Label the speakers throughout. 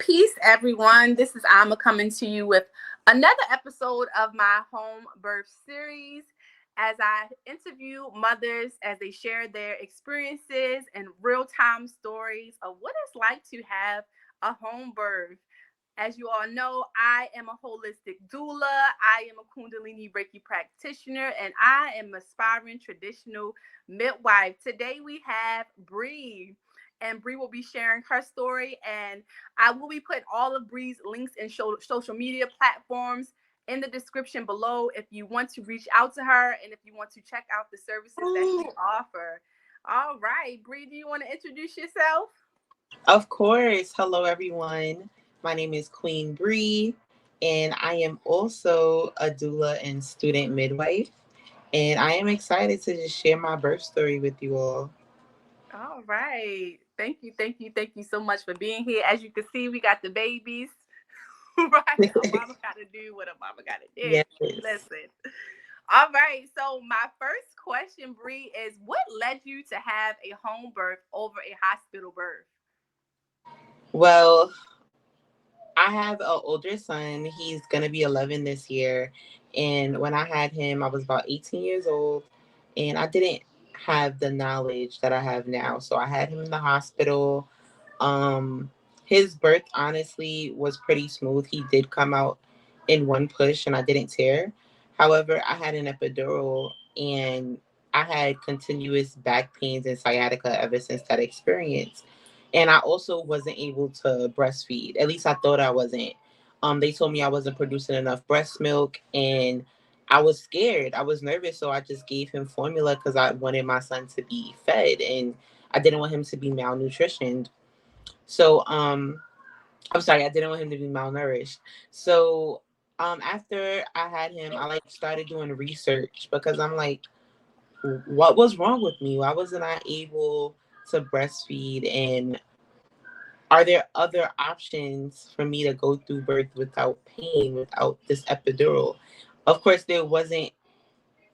Speaker 1: Peace, everyone. This is Alma coming to you with another episode of my home birth series as I interview mothers as they share their experiences and real-time stories of what it's like to have a home birth. As you all know, I am a holistic doula. I am a Kundalini Reiki practitioner, and I am an aspiring traditional midwife. Today we have Brie, and Brie will be sharing her story, and I will be putting all of Brie's links and social media platforms in the description below if you want to reach out to her and if you want to check out the services that she offers. All right, Brie, do you want to introduce yourself?
Speaker 2: Of course. Hello, everyone. My name is Queen Brie, and I am also a doula and student midwife. And I am excited to just share my birth story with you all.
Speaker 1: All right. Thank you so much for being here. As you can see, we got the babies. Right. A mama got to do what a mama got to do.
Speaker 2: Yes.
Speaker 1: Listen. All right. So my first question, Brie, is what led you to have a home birth over a hospital birth?
Speaker 2: Well, I have an older son. He's going to be 11 this year. And when I had him, I was about 18 years old. And I didn't have the knowledge that I have now. So I had him in the hospital. Um, his birth honestly was pretty smooth. He did come out in one push and I didn't tear. However, I had an epidural and I had continuous back pains and sciatica ever since that experience. And I also wasn't able to breastfeed. At least I thought I wasn't. They told me I wasn't producing enough breast milk and I was scared. I was nervous, so I just gave him formula because I wanted my son to be fed and I didn't want him to be malnutritioned. So I'm sorry, I didn't want him to be malnourished. So after I had him, I like started doing research because I'm like, what was wrong with me? Why wasn't I able to breastfeed? And are there other options for me to go through birth without pain, without this epidural? Of course, there wasn't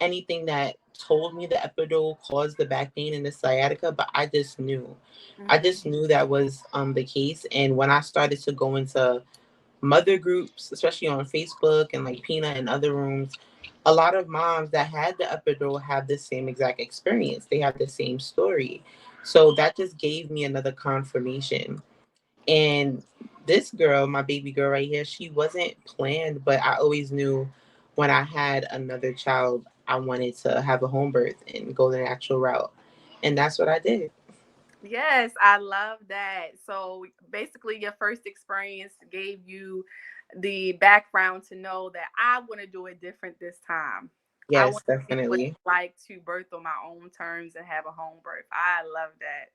Speaker 2: anything that told me the epidural caused the back pain and the sciatica, but I just knew. I
Speaker 1: Mm-hmm.
Speaker 2: just knew that was the case. And when I started to go into mother groups, especially on Facebook and like Peanut and other rooms, a lot of moms that had the epidural have the same exact experience. They have the same story. So that just gave me another confirmation. And this girl, my baby girl right here, she wasn't planned, but I always knew when I had another child, I wanted to have a home birth and go the natural route. And that's what I did.
Speaker 1: Yes, I love that. So basically, your first experience gave you the background to know that I want to do it different this time. I
Speaker 2: Yes,
Speaker 1: want to see what
Speaker 2: definitely.
Speaker 1: it's like to birth on my own terms and have a home birth. I love that.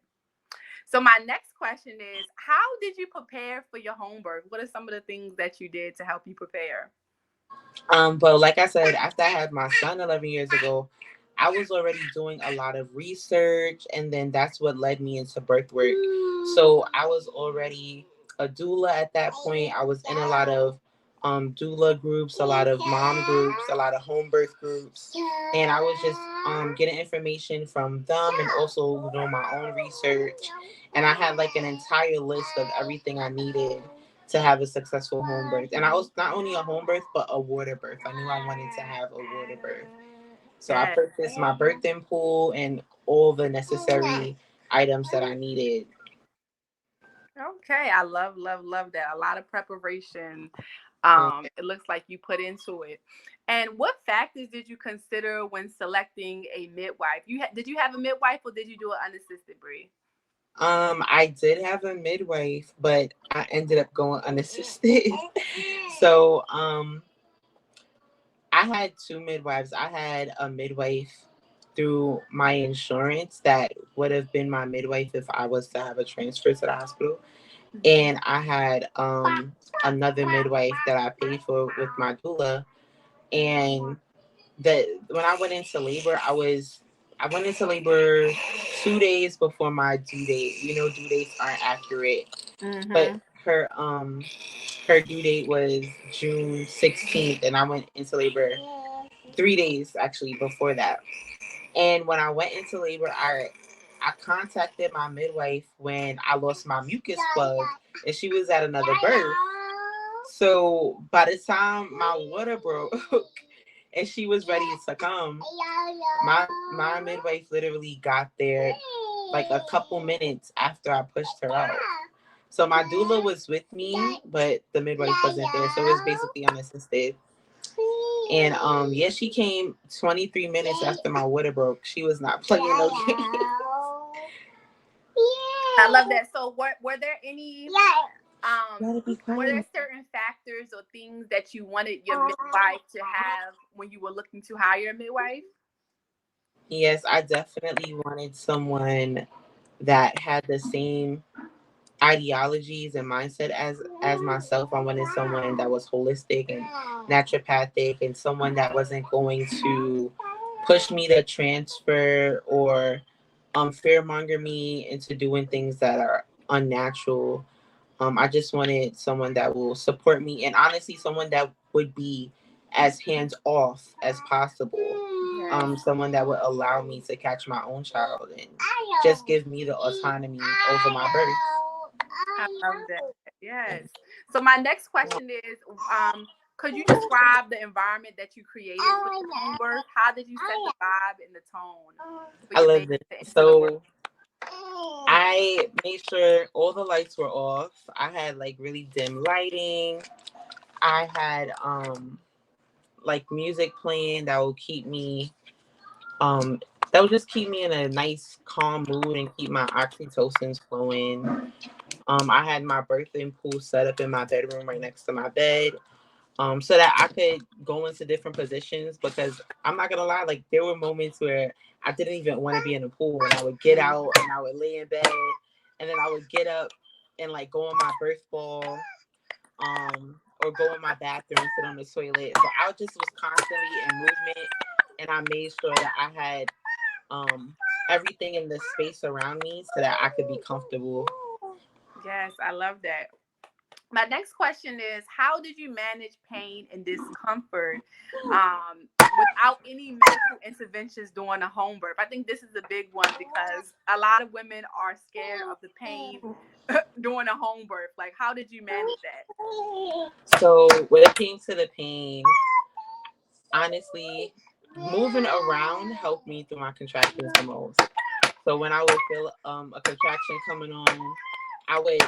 Speaker 1: So my next question is, how did you prepare for your home birth? What are some of the things that you did to help you prepare?
Speaker 2: But like I said, after I had my son 11 years ago, I was already doing a lot of research, and then that's what led me into birth work. So I was already a doula at that point. I was in a lot of doula groups, a lot of mom groups, a lot of home birth groups, and I was just getting information from them and also doing my own research. And I had like an entire list of everything I needed to have a successful home birth. And I was not only a home birth, but a water birth. I knew I wanted to have a water birth. So I
Speaker 1: Yes.
Speaker 2: purchased my birthing pool and all the necessary items that I needed.
Speaker 1: Okay. I love that. A lot of preparation.
Speaker 2: Um,
Speaker 1: It looks like you put into it. And what factors did you consider when selecting a midwife? Did you have a midwife or did you do an unassisted, Brie?
Speaker 2: I did have a midwife, but I ended up going unassisted. So, I had two midwives. I had a midwife through my insurance that would have been my midwife if I was to have a transfer to the hospital.
Speaker 1: Mhm.
Speaker 2: And I had another midwife that I paid for with my doula. And that when I went into labor, I went into labor 2 days before my due date. You know, due dates aren't accurate, but
Speaker 1: Mhm.
Speaker 2: her um her due date was June 16th, and I went into labor 3 days actually before that. And when I went into labor, I contacted my midwife when I lost my mucus plug, and she was at another birth. So by the time my water broke and she was ready to come, my midwife literally got there like a couple minutes after I pushed her out. So my doula was with me, but the midwife wasn't there, so it was basically unassisted. And yeah, she came 23 minutes after my water broke. She was not playing no games.
Speaker 1: I love that. So were there any were there
Speaker 2: Quiet.
Speaker 1: certain factors or things that you wanted your midwife to have when you were looking to hire a midwife?
Speaker 2: Yes, I definitely wanted someone that had the same ideologies and mindset as myself. I wanted someone that was holistic and naturopathic, and someone that wasn't going to push me to transfer or fear monger me into doing things that are unnatural. I just wanted someone that will support me, and honestly, someone that would be as hands off as possible.
Speaker 1: Yes.
Speaker 2: Someone that would allow me to catch my own child and just give me the autonomy over my birth.
Speaker 1: I love that. Yes. So my next question is, could you describe the environment that you created for your home birth? How did you set the vibe and the tone for
Speaker 2: I
Speaker 1: your
Speaker 2: love
Speaker 1: baby
Speaker 2: this.
Speaker 1: to enter the world?
Speaker 2: So I made sure all the lights were off. I had like really dim lighting. I had like music playing that will keep me um that would just keep me in a nice calm mood and keep my oxytocins flowing. I had my birthing pool set up in my bedroom right next to my bed. So that I could go into different positions, because I'm not gonna lie, like there were moments where I didn't even want to be in the pool, and I would get out and I would lay in bed, and then I would get up and like go on my birth ball, or go in my bathroom and sit on the toilet. So I just was constantly in movement, and I made sure that I had everything in the space around me so that I could be comfortable.
Speaker 1: Yes, I love that. My next question is, how did you manage pain and discomfort without any medical interventions during a home birth? I think this is a big one because a lot of women are scared of the pain during a home birth. Like, how did you manage that?
Speaker 2: So when it came to the pain, honestly, moving around helped me through my contractions the most. So when I would feel a contraction coming on, I would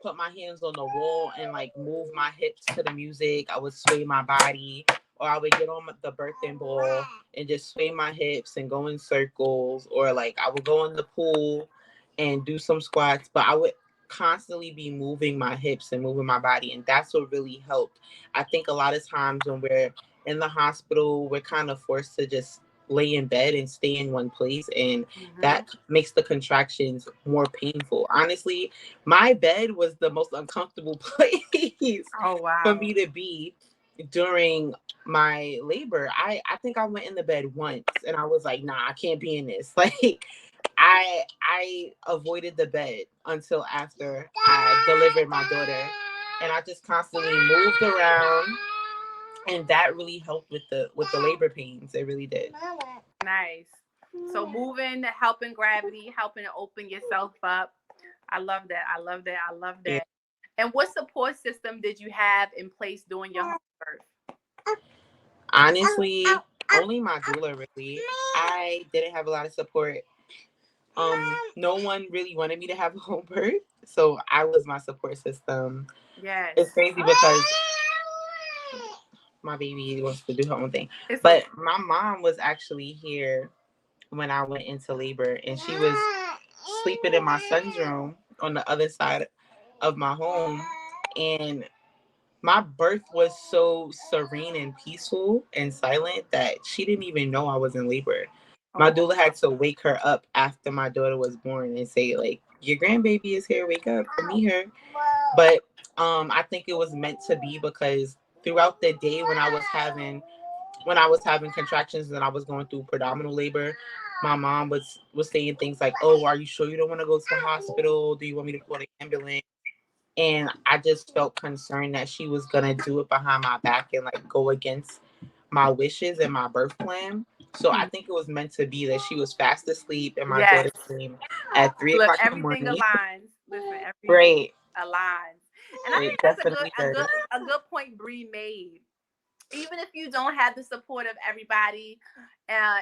Speaker 2: put my hands on the wall and like move my hips to the music. I would sway my body, or I would get on the birthing ball and just sway my hips and go in circles, or like I would go in the pool and do some squats. But I would constantly be moving my hips and moving my body, and that's what really helped. I think a lot of times when we're in the hospital, we're kind of forced to just lay in bed and stay in one place, and
Speaker 1: Mm-hmm.
Speaker 2: that makes the contractions more painful. Honestly, my bed was the most uncomfortable place
Speaker 1: Oh,
Speaker 2: for
Speaker 1: wow.
Speaker 2: me to be during my labor. I think I went in the bed once and I was like, nah, I can't be in this. Like I avoided the bed until after I delivered my daughter, and I just constantly moved around, and that really helped with the labor pains. It really did.
Speaker 1: Nice. So moving, helping gravity, helping to open yourself up. I love that. I love that. I love
Speaker 2: Yeah.
Speaker 1: that. And what support system did you have in place during your home birth?
Speaker 2: Honestly, only my doula really. I didn't have a lot of support. No one really wanted me to have a home birth, so I was my support system.
Speaker 1: Yes.
Speaker 2: It's crazy because my baby wants to do her own thing,
Speaker 1: It's
Speaker 2: but
Speaker 1: okay.
Speaker 2: my mom was actually here when I went into labor, and she was sleeping in my son's room on the other side of my home, and my birth was so serene and peaceful and silent that she didn't even know I was in labor. My
Speaker 1: Oh,
Speaker 2: doula had to wake her up after my daughter was born and say, like, your grandbaby is here, wake up and meet her. But I think it was meant to be, because throughout the day when I was having contractions and I was going through predominant labor, my mom was saying things like, "Oh, are you sure you don't want to go to the hospital? Do you want me to call the ambulance?" And I just felt concerned that she was gonna do it behind my back and like go against my wishes and my birth plan. So I think it was meant to be that she was fast asleep and my
Speaker 1: Yes.
Speaker 2: daughter came at three
Speaker 1: Look,
Speaker 2: o'clock in the
Speaker 1: everything
Speaker 2: morning.
Speaker 1: aligns. Listen, everything
Speaker 2: Right.
Speaker 1: aligns. And I
Speaker 2: It
Speaker 1: think that's
Speaker 2: definitely does.
Speaker 1: a good point Brie made. Even if you don't have the support of everybody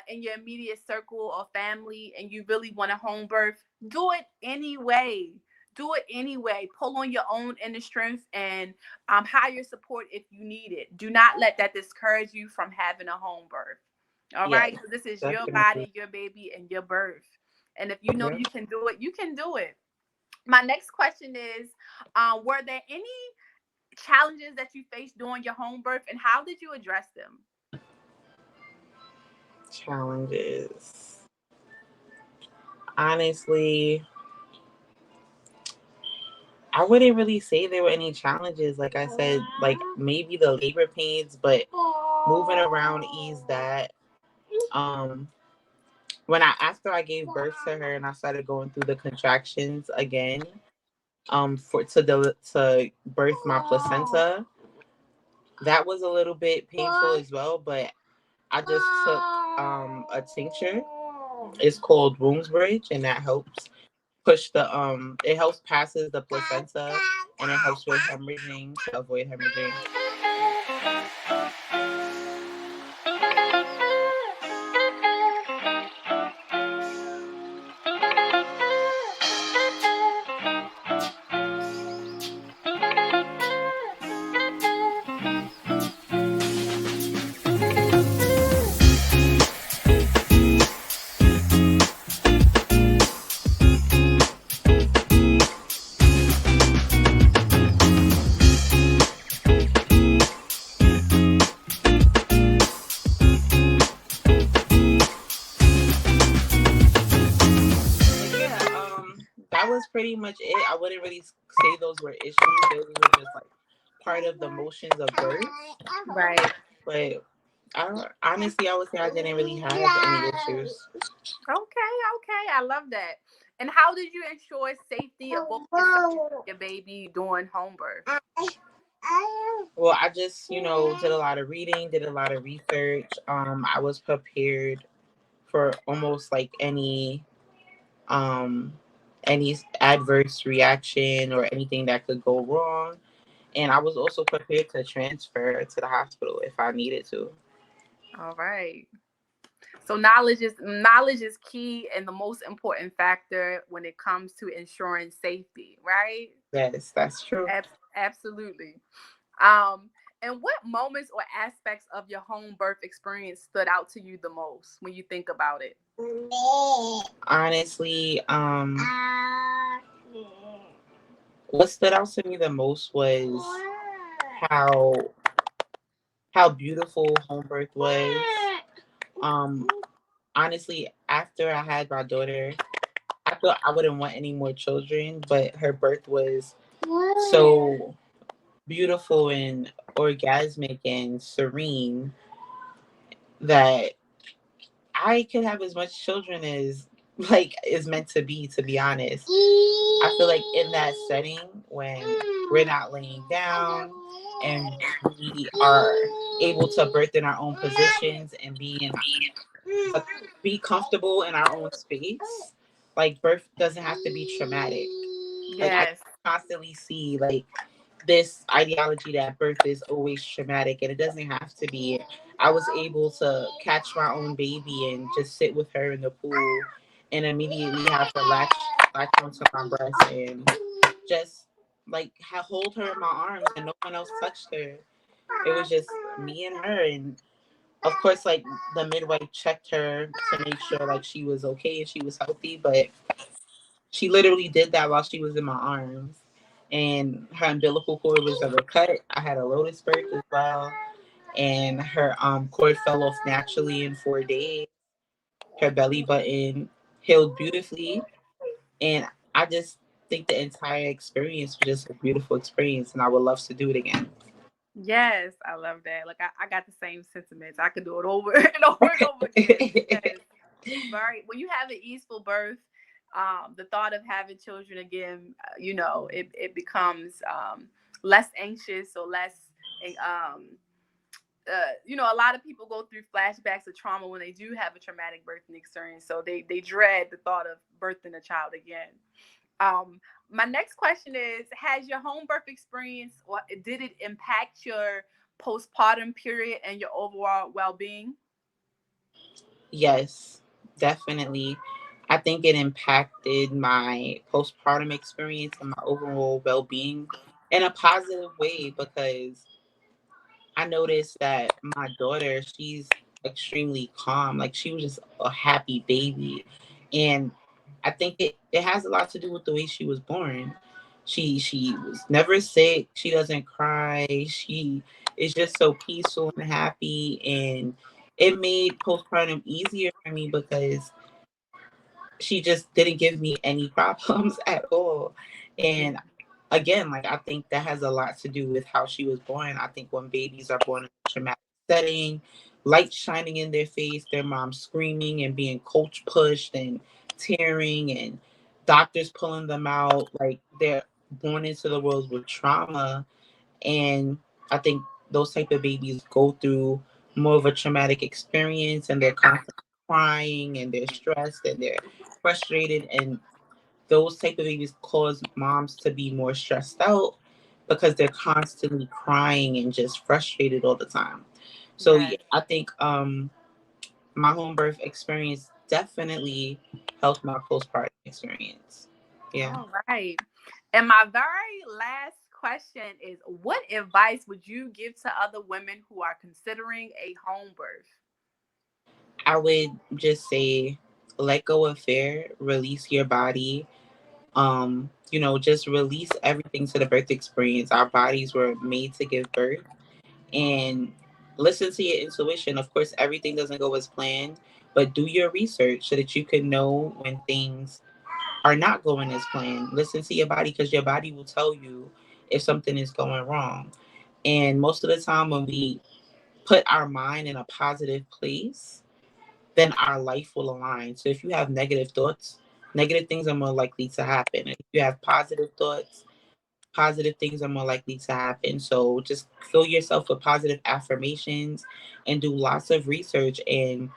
Speaker 1: in your immediate circle or family, and you really want a home birth, do it anyway. Do it anyway. Pull on your own inner strength and hire support if you need it. Do not let that discourage you from having a home birth. All
Speaker 2: Yes,
Speaker 1: right, because this is your
Speaker 2: definitely.
Speaker 1: body, your baby, and your birth. And if you know
Speaker 2: Yep.
Speaker 1: you can do it, you can do it. My next question is, were there any challenges that you faced during your home birth, and how did you address them?
Speaker 2: Challenges. Honestly, I wouldn't really say there were any challenges. Like I said, like maybe the labor pains, but moving around eased that. Um, when I after I gave birth to her and I started going through the contractions again, to birth my placenta, that was a little bit painful as well. But I just took a tincture. It's called Bridge, and that helps push the it helps passes the placenta, and it helps with hemorrhaging, to avoid hemorrhaging. But yeah, that was pretty much it. I wouldn't really say those were issues. Those were just like part of the motions of birth.
Speaker 1: Right.
Speaker 2: But honestly, I would say I didn't really have any issues.
Speaker 1: Okay, okay. I love that. And how did you ensure safety of both yourself and your baby during home birth?
Speaker 2: Well, I just, did a lot of reading, did a lot of research. I was prepared for almost like um any adverse reaction or anything that could go wrong. And I was also prepared to transfer to the hospital if I needed to.
Speaker 1: All right. So knowledge is key and the most important factor when it comes to ensuring safety, right?
Speaker 2: Yes, that's true.
Speaker 1: Absolutely. Um, and what moments or aspects of your home birth experience stood out to you the most when you think about it?
Speaker 2: Honestly, what stood out to me the most was how how beautiful home birth was. Um, honestly, after I had my daughter, I thought I wouldn't want any more children, but her birth was so beautiful and orgasmic and serene that I could have as much children as like is meant to be honest. I feel like in that setting when we're not laying down and we are able to birth in our own positions and be comfortable in our own space. Like birth doesn't have to be traumatic. Like I
Speaker 1: Yes.
Speaker 2: constantly see like this ideology that birth is always traumatic, and it doesn't have to be. I was able to catch my own baby and just sit with her in the pool and immediately have her latch onto my breast and just like hold her in my arms, and no one else touched her. It was just me and her. And of course, like the midwife checked her to make sure like she was okay and she was healthy, but she literally did that while she was in my arms. And her umbilical cord was ever cut. I had a lotus birth as well, and her cord fell off naturally in 4 days. Her belly button healed beautifully, and I just think the entire experience was just a beautiful experience, and I would love to do it again.
Speaker 1: Yes, I love that. Like I got the same sentiments. I could do it over and over and over again. Yes. Right. When you have an easeful birth, the thought of having children again, it becomes less anxious or less um a lot of people go through flashbacks of trauma when they do have a traumatic birthing experience. So they dread the thought of birthing a child again. Um, my next question is: has your home birth experience, or did it impact your postpartum period and your overall well-being?
Speaker 2: Yes, definitely. I think it impacted my postpartum experience and my overall well being in a positive way because I noticed that my daughter, she's extremely calm. Like she was just a happy baby. And I think it has a lot to do with the way she was born. She was never sick. She doesn't cry. She is just so peaceful and happy. And it made postpartum easier for me because she just didn't give me any problems at all.
Speaker 1: Yeah.
Speaker 2: And again, like I think that has a lot to do with how she was born. I think when babies are born in a traumatic setting, light shining in their face, their mom screaming and being coach pushed and tearing and doctors pulling them out, like they're born into the world with trauma. And I think those type of babies go through more of a traumatic experience and they're constantly crying and they're stressed and they're frustrated, and those type of babies cause moms to be more stressed out because they're constantly crying and just frustrated all the time. So yeah,
Speaker 1: Yes.
Speaker 2: I think my home birth experience definitely helped my postpartum experience. Yeah.
Speaker 1: All right. And my very last question is: what advice would you give to other women who are considering a home birth?
Speaker 2: I would just say let go of fear, release your body. Just release everything to the birth experience. Our bodies were made to give birth, and listen to your intuition. Of course, everything doesn't go as planned, but do your research so that you can know when things are not going as planned. Listen to your body because your body will tell you if something is going wrong. And most of the time, when we put our mind in a positive place, then our life will align. So if you have negative thoughts, negative things are more likely to happen. And if you have positive thoughts, positive things are more likely to happen. So just fill yourself with positive affirmations and do lots of research and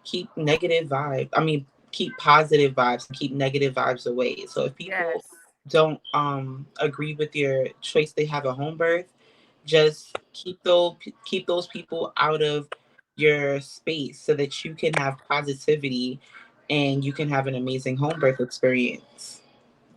Speaker 2: keep negative vibes. I mean, keep positive vibes and keep negative vibes away. So if people
Speaker 1: Yes.
Speaker 2: don't agree with your choice to have a home birth, just keep those people out of your space so that you can have positivity and you can have an amazing home birth experience.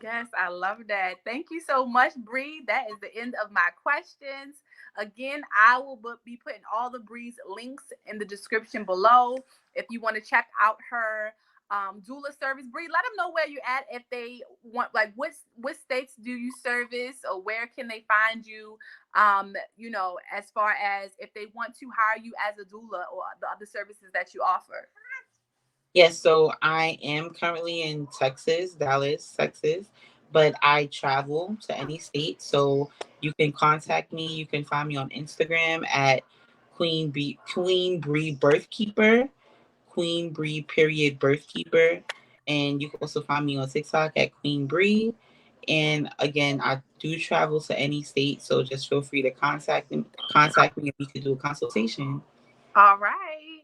Speaker 1: Yes, I love that. Thank you so much, Bree. That is the end of my questions. Again, I will be putting all the Bree's links in the description below. If you want to check out her doula service, Bree, let them know where you're at. If they want, like, what states do you service, or where can they find you? As far as if they want to hire you as a doula or the other services that you offer.
Speaker 2: Yes, so I am currently in Texas, Dallas, Texas, but I travel to any state. So you can contact me. You can find me on Instagram at Queen Brie Birthkeeper, Queen Brie period Birthkeeper, and you can also find me on TikTok at Queen Brie. And again, I do travel to any state, so just feel free to contact me, and we could do a consultation.
Speaker 1: All right.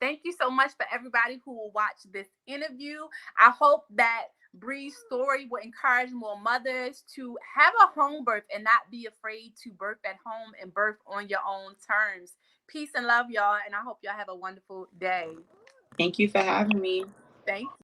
Speaker 1: Thank you so much for everybody who will watch this interview. I hope that Bree's story will encourage more mothers to have a home birth and not be afraid to birth at home and birth on your own terms. Peace and love, y'all. And I hope y'all have a wonderful day.
Speaker 2: Thank you for having me.
Speaker 1: Thank